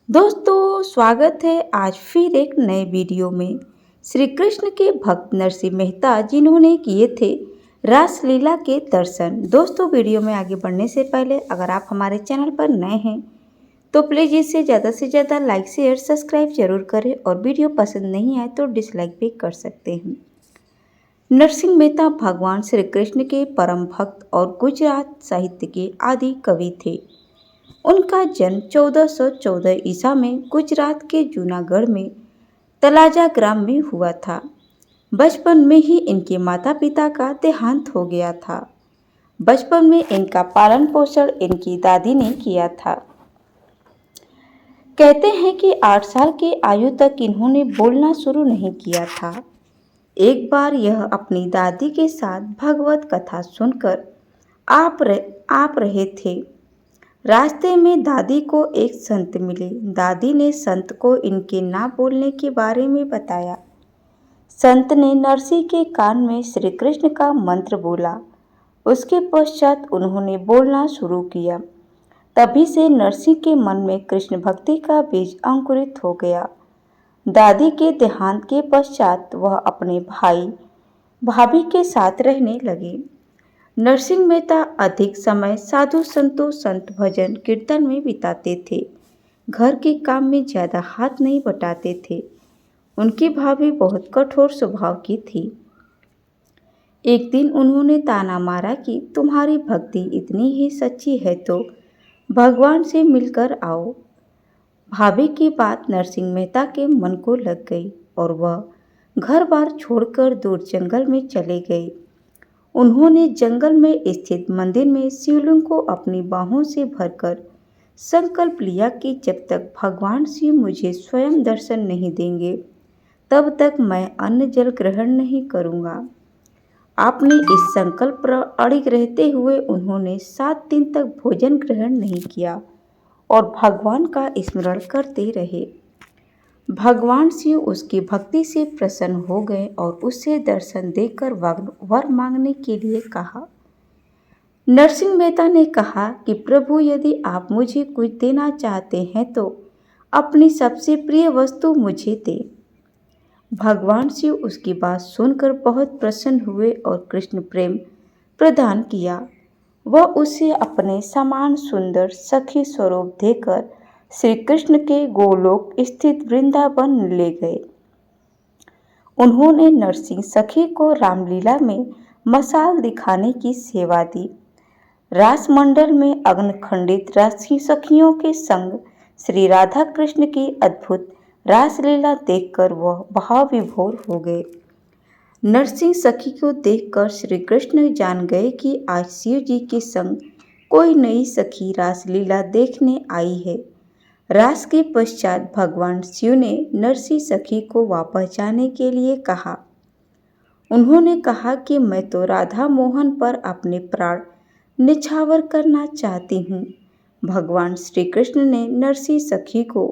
दोस्तों स्वागत है आज फिर एक नए वीडियो में। श्री कृष्ण के भक्त नरसिंह मेहता जिन्होंने किए थे रासलीला के दर्शन। दोस्तों वीडियो में आगे बढ़ने से पहले अगर आप हमारे चैनल पर नए हैं तो प्लीज़ इसे ज़्यादा से ज़्यादा लाइक शेयर सब्सक्राइब जरूर करें और वीडियो पसंद नहीं आए तो डिसलाइक भी कर सकते हैं। नरसिंह मेहता भगवान श्री कृष्ण के परम भक्त और गुजरात साहित्य के आदि कवि थे। उनका जन्म 1414 ईसा में गुजरात के जूनागढ़ में तलाजा ग्राम में हुआ था। बचपन में ही इनके माता पिता का देहांत हो गया था। बचपन में इनका पालन पोषण इनकी दादी ने किया था। कहते हैं कि 8 साल की आयु तक इन्होंने बोलना शुरू नहीं किया था। एक बार यह अपनी दादी के साथ भगवत कथा सुनकर आप रहे थे। रास्ते में दादी को एक संत मिले। दादी ने संत को इनके ना बोलने के बारे में बताया। संत ने नरसिंह के कान में श्री कृष्ण का मंत्र बोला। उसके पश्चात उन्होंने बोलना शुरू किया। तभी से नरसिंह के मन में कृष्ण भक्ति का बीज अंकुरित हो गया। दादी के देहांत के पश्चात वह अपने भाई भाभी के साथ रहने लगे। नरसिंह मेहता अधिक समय साधु संतों संत भजन कीर्तन में बिताते थे। घर के काम में ज़्यादा हाथ नहीं बटाते थे। उनकी भाभी बहुत कठोर स्वभाव की थी। एक दिन उन्होंने ताना मारा कि तुम्हारी भक्ति इतनी ही सच्ची है तो भगवान से मिलकर आओ। भाभी की बात नरसिंह मेहता के मन को लग गई और वह घर बार छोड़कर दूर जंगल में चले गए। उन्होंने जंगल में स्थित मंदिर में शिवलिंग को अपनी बाहों से भरकर संकल्प लिया कि जब तक भगवान शिव मुझे स्वयं दर्शन नहीं देंगे तब तक मैं अन्न जल ग्रहण नहीं करूँगा। आपने इस संकल्प पर अड़िग रहते हुए उन्होंने 7 दिन तक भोजन ग्रहण नहीं किया और भगवान का स्मरण करते रहे। भगवान शिव उसकी भक्ति से प्रसन्न हो गए और उससे दर्शन देकर वर मांगने के लिए कहा। नरसिंह मेहता ने कहा कि प्रभु यदि आप मुझे कुछ देना चाहते हैं तो अपनी सबसे प्रिय वस्तु मुझे दें। भगवान शिव उसकी बात सुनकर बहुत प्रसन्न हुए और कृष्ण प्रेम प्रदान किया। वह उसे अपने समान सुंदर सखी स्वरूप देकर श्री कृष्ण के गोलोक स्थित वृंदावन ले गए। उन्होंने नरसिंह सखी को रामलीला में मशाल दिखाने की सेवा दी। रासमंडल में अग्नखंडित राशि सखियों के संग श्री राधा कृष्ण की अद्भुत रासलीला देखकर वह भाव विभोर हो गए। नरसिंह सखी को देखकर श्री कृष्ण जान गए कि आज शिव जी के संग कोई नई सखी रासलीला देखने आई है। रास के पश्चात भगवान शिव ने नरसिंह सखी को वापस जाने के लिए कहा। उन्होंने कहा कि मैं तो राधा मोहन पर अपने प्राण निछावर करना चाहती हूँ। भगवान श्री कृष्ण ने नरसिंह सखी को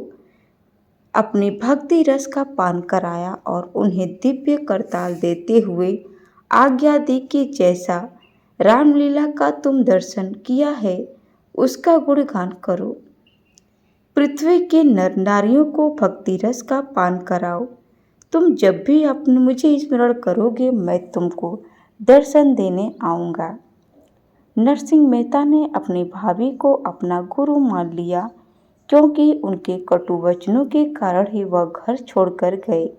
अपनी भक्ति रस का पान कराया और उन्हें दिव्य करताल देते हुए आज्ञा दी कि जैसा रामलीला का तुम दर्शन किया है उसका गुणगान करो। पृथ्वी के नर नारियों को भक्ति रस का पान कराओ। तुम जब भी अपने मुझे स्मरण करोगे मैं तुमको दर्शन देने आऊँगा। नरसिंह मेहता ने अपनी भाभी को अपना गुरु मान लिया क्योंकि उनके कटु वचनों के कारण ही वह घर छोड़कर गए,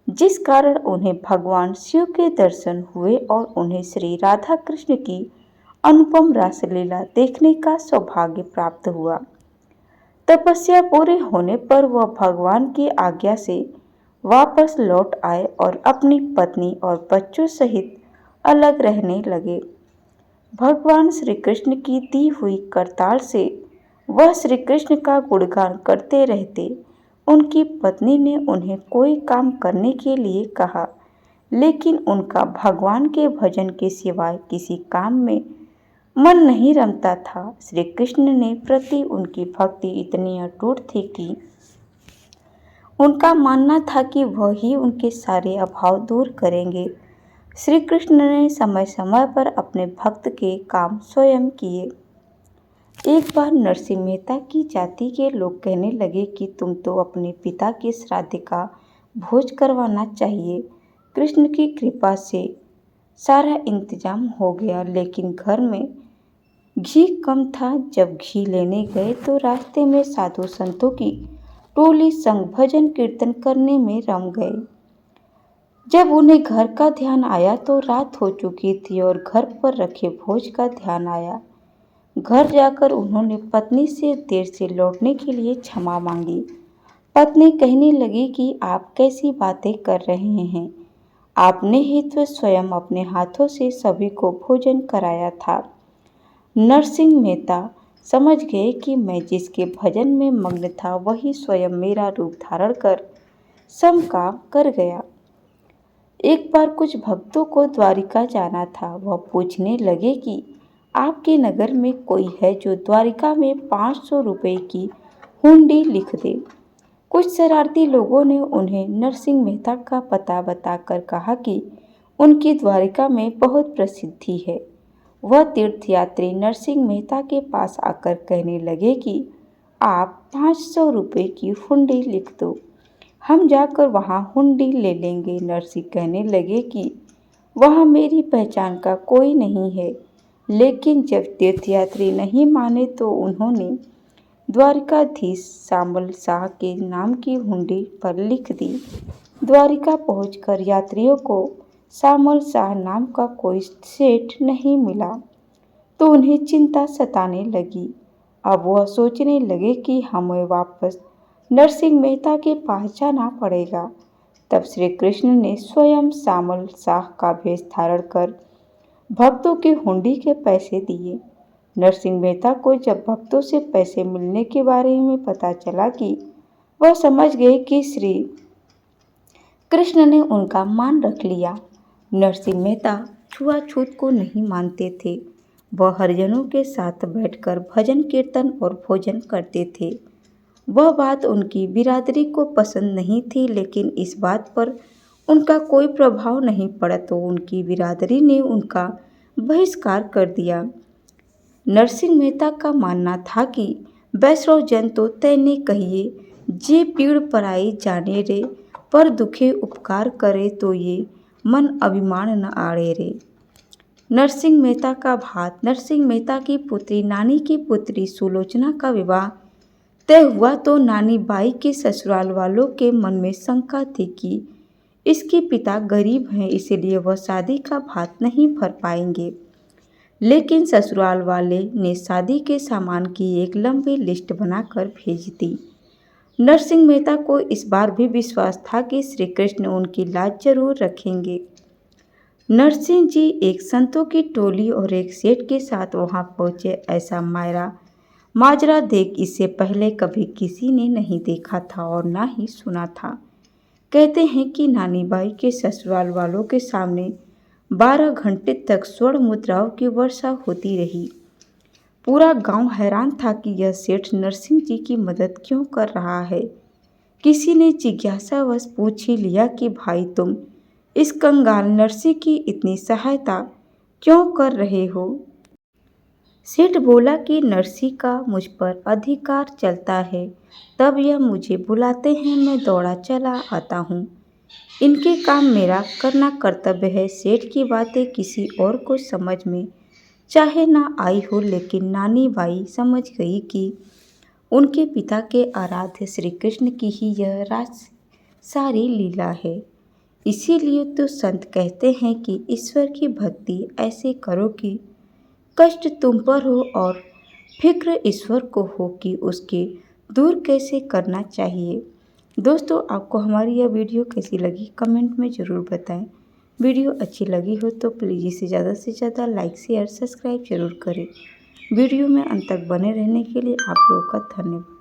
जिस कारण उन्हें भगवान शिव के दर्शन हुए और उन्हें श्री राधा कृष्ण की अनुपम रासलीला देखने का सौभाग्य प्राप्त हुआ। तपस्या पूरे होने पर वह भगवान की आज्ञा से वापस लौट आए और अपनी पत्नी और बच्चों सहित अलग रहने लगे। भगवान श्री कृष्ण की दी हुई करताल से वह श्री कृष्ण का गुणगान करते रहते। उनकी पत्नी ने उन्हें कोई काम करने के लिए कहा, लेकिन उनका भगवान के भजन के सिवाय किसी काम में मन नहीं रमता था। श्री कृष्ण ने प्रति उनकी भक्ति इतनी अटूट थी कि उनका मानना था कि वह ही उनके सारे अभाव दूर करेंगे। श्री कृष्ण ने समय समय पर अपने भक्त के काम स्वयं किए। एक बार नरसिंह मेहता की जाति के लोग कहने लगे कि तुम तो अपने पिता के श्राद्ध का भोज करवाना चाहिए। कृष्ण की कृपा से सारा इंतजाम हो गया, लेकिन घर में घी कम था। जब घी लेने गए तो रास्ते में साधु संतों की टोली संग भजन कीर्तन करने में रम गए। जब उन्हें घर का ध्यान आया तो रात हो चुकी थी और घर पर रखे भोज का ध्यान आया। घर जाकर उन्होंने पत्नी से देर से लौटने के लिए क्षमा मांगी। पत्नी कहने लगी कि आप कैसी बातें कर रहे हैं, आपने ही तो स्वयं अपने हाथों से सभी को भोजन कराया था। नरसिंह मेहता समझ गए कि मैं जिसके भजन में मग्न था वही स्वयं मेरा रूप धारण कर सम काम कर गया। एक बार कुछ भक्तों को द्वारिका जाना था। वह पूछने लगे कि आपके नगर में कोई है जो द्वारिका में 500 रुपये की हुंडी लिख दे। कुछ शरारती लोगों ने उन्हें नरसिंह मेहता का पता बताकर कहा कि उनकी द्वारिका में बहुत प्रसिद्धि है। वह तीर्थयात्री नरसिंह मेहता के पास आकर कहने लगे कि आप 500 रुपये की हुंडी लिख दो, हम जाकर वहाँ हुंडी ले लेंगे। नरसिंह कहने लगे कि वहाँ मेरी पहचान का कोई नहीं है, लेकिन जब तीर्थयात्री नहीं माने तो उन्होंने द्वारिकाधीश सामल शाह के नाम की हुंडी पर लिख दी। द्वारिका पहुंचकर यात्रियों को सामल शाह नाम का कोई सेठ नहीं मिला तो उन्हें चिंता सताने लगी। अब वह सोचने लगे कि हमें वापस नरसिंह मेहता के पास जाना पड़ेगा। तब श्री कृष्ण ने स्वयं सामल शाह का भेष धारण कर भक्तों की हुंडी के पैसे दिए। नरसिंह मेहता को जब भक्तों से पैसे मिलने के बारे में पता चला कि वह समझ गए कि श्री कृष्ण ने उनका मान रख लिया। नरसिंह मेहता छुआछूत को नहीं मानते थे। वह हरिजनों के साथ बैठकर भजन कीर्तन और भोजन करते थे। वह बात उनकी बिरादरी को पसंद नहीं थी, लेकिन इस बात पर उनका कोई प्रभाव नहीं पड़ा तो उनकी बिरादरी ने उनका बहिष्कार कर दिया। नरसिंह मेहता का मानना था कि वैष्णव जन तो तैने कहिए, जे पीड़ पराई जाने रे, पर दुखे उपकार करे तो ये मन अभिमान न आड़े रे। नरसिंह मेहता का भात। नरसिंह मेहता की पुत्री नानी की पुत्री सुलोचना का विवाह तय हुआ तो नानी बाई के ससुराल वालों के मन में शंका थी कि इसके पिता गरीब हैं, इसलिए वह शादी का भात नहीं भर पाएंगे। लेकिन ससुराल वाले ने शादी के सामान की एक लंबी लिस्ट बनाकर भेज दी। नरसिंह मेहता को इस बार भी विश्वास था कि श्री कृष्ण उनकी लाज जरूर रखेंगे। नरसिंह जी एक संतों की टोली और एक सेठ के साथ वहां पहुंचे। ऐसा माजरा देख इससे पहले कभी किसी ने नहीं देखा था और ना ही सुना था। कहते हैं कि नानी बाई के ससुराल वालों के सामने 12 घंटे तक स्वर्ण मुद्राओं की वर्षा होती रही। पूरा गांव हैरान था कि यह सेठ नरसिंह जी की मदद क्यों कर रहा है। किसी ने जिज्ञासावश पूछ ही लिया कि भाई तुम इस कंगाल नरसिंह की इतनी सहायता क्यों कर रहे हो। सेठ बोला कि नरसिंह का मुझ पर अधिकार चलता है, तब यह मुझे बुलाते हैं, मैं दौड़ा चला आता हूँ। इनके काम मेरा करना कर्तव्य है। सेठ की बातें किसी और को समझ में चाहे ना आई हो, लेकिन नानी बाई समझ गई कि उनके पिता के आराध्य श्री कृष्ण की ही यह सारी लीला है। इसीलिए तो संत कहते हैं कि ईश्वर की भक्ति ऐसे करो कि कष्ट तुम पर हो और फिक्र ईश्वर को हो कि उसके दूर कैसे करना चाहिए। दोस्तों, आपको हमारी यह वीडियो कैसी लगी कमेंट में ज़रूर बताएं। वीडियो अच्छी लगी हो तो प्लीज़ इसे ज़्यादा से ज़्यादा लाइक शेयर सब्सक्राइब जरूर करें। वीडियो में अंत तक बने रहने के लिए आप लोगों का धन्यवाद।